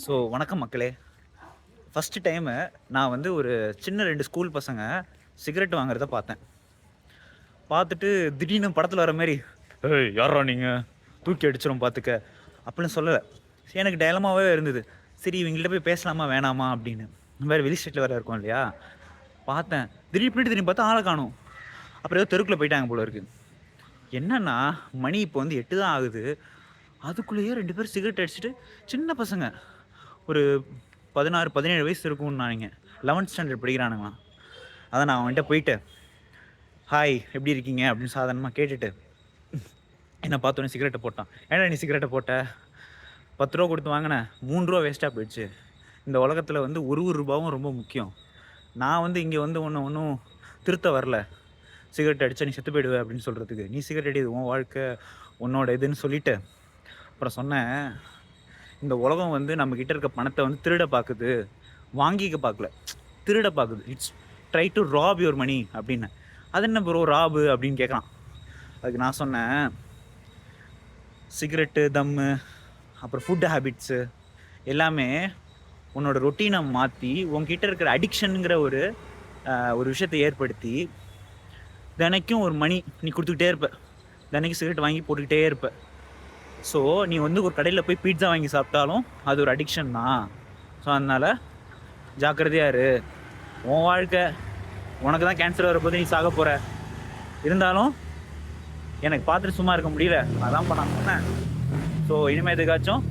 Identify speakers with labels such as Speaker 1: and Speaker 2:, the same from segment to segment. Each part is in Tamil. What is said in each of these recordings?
Speaker 1: வணக்கம் மக்களே. ஃபஸ்ட்டு டைமு நான் வந்து ஒரு சின்ன 2 ஸ்கூல் பசங்க சிகரெட் வாங்குறத பார்த்தேன். பார்த்துட்டு திடீர்னு படத்துல வர மாரி, "ஏய் யார்றா நீங்க? தூக்கி அடிச்சிரும் பார்த்துக்க" அப்படின்னு சொல்லல. எனக்கு டயலமாவே இருந்தது. சரி இவங்கள்ட்ட போய் பேசலாமா வேணாமா அப்படின்னு. வேற வெளி ஸ்டேட்ல வேற இருக்கோம் இல்லையா? பார்த்தேன். திடீர் பின்னாடி திரும்பி பார்த்தா ஆள காணோம். அப்புறம் ஏதோ தெருக்குள்ள போயிட்டாங்க போல இருக்கு. என்னன்னா, மணி இப்போ வந்து 8 தான் ஆகுது. அதுக்குள்ளேயே 2 பேரும் சிகரெட் அடிச்சுட்டு சின்ன பசங்க. ஒரு 16, 17 வயசு இருக்கும்னு நெனைக்கிறேன். 11த் ஸ்டாண்டர்ட் படிக்கிறானுங்களாம். அதான் நான் அவன்கிட்ட போயிட்டு, "ஹாய் எப்படி இருக்கீங்க?" அப்படின்னு சாதாரணமா கேட்டுட்டு, என்ன பார்த்தோனே சிகரெட்ட போட்டான். "ஏன்டா நீ சிகரெட்ட போட்ட? ரூ. 10 குடுத்து வாங்குனேன். ரூ. 3 வேஸ்ட்டா போயிடுச்சு. இந்த உலகத்துல வந்து ஒரு ஒரு ரூபாவும் ரொம்ப முக்கியம். நான் வந்து இங்க வந்து உன்ன ஒண்ணும் திருத்த வரல. சிகரெட் அடிச்சா நீ செத்து போயிடுவ அப்படின்னு சொல்றதுக்கு. நீ சிகரெட் அடி. இது உன் வாழ்க்கை, உன்னோட இதுன்னு சொல்லிட்டு, அப்புறம் சொன்னேன், இந்த உலகம் வந்து நம்மகிட்ட இருக்க பணத்த வந்து திருட பாக்குது. வாங்கிக்க பாக்கல. திருட பாக்குது. It's try to rob your money அப்டின்னேன். அது என்ன ப்ரோ ராபு அப்டின்னு கேட்குறான். அதுக்கு நான் சொன்னேன், சிகரெட்டு, தம்மு, அப்புறம் ஃபுட் ஹேபிட்ஸு எல்லாமே உன்னோட ரொட்டீன மாத்தி, உன்கிட்ட இருக்கிற அடிக்ஷன்ங்கிற ஒரு விஷயத்த ஏற்படுத்தி, தினைக்கும் ஒரு மணி நீ குடுத்துக்கிட்டே இருப்ப. தினைக்கும் சிகரெட் வாங்கி போட்டுக்கிட்டே இருப்ப. ஸோ, நீ வந்து ஒரு கடையில போய் பீட்ஸா வாங்கி சாப்பிட்டாலும், அது ஒரு அடிக்ஷன் தான். ஸோ, அதனால ஜாக்கிரதையா இரு. உன் வாழ்க்கை, உனக்கு தான் கேன்சர் வரப்போது, நீ சாகப் போற. இருந்தாலும் எனக்கு பார்த்துட்டு சும்மா இருக்க முடியல. அதான்ப்பா நான் சொன்னேன். ஸோ, இனிமே எதுக்காச்சும்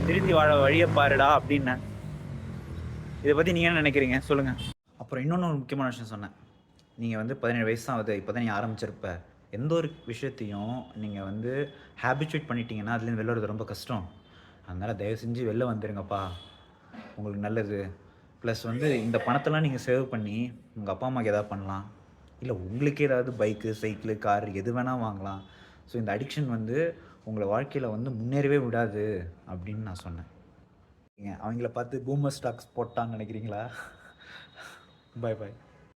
Speaker 1: திருந்தி வாழ வழிய பாருடா அப்டின்னேன். இத பத்தி நீங்க என்ன நெனைக்கிறீங்க? சொல்லுங்க. அப்புறம் இன்னொன்னு ஒரு முக்கியமான விஷயம் சொன்னேன். நீங்க வந்து 17 வயசு தான் ஆகுது. இப்ப தான் நீ ஆரம்பிச்சிருப்ப. எந்த ஒரு விஷயத்தையும் நீங்க வந்து ஹேபிச்சுவேட் பண்ணிட்டீங்கன்னா, அதுலேருந்து வெளில வரது ரொம்ப கஷ்டம். அதனால தயவு செஞ்சு வெளில வந்துருங்கப்பா. உங்களுக்கு நல்லது. ப்ளஸ் வந்து இந்த பணத்தெல்லாம் நீங்க சேவ் பண்ணி, உங்க அப்பா, அம்மாக்கு ஏதாவது பண்ணலாம். இல்ல உங்களுக்கே ஏதாவது பைக்கு, சைக்கிளு, கார் எது வேணா வாங்கலாம். ஸோ இந்த அடிக்ஷன் வந்து உங்கள வாழ்க்கையில வந்து முன்னேறவே விடாது அப்படின்னு நான் சொன்னேன். அவங்கள பார்த்து பூமர் ஸ்டாக்ஸ் போட்டான்னு நெனைக்கிறீங்களா? பாய் பாய்.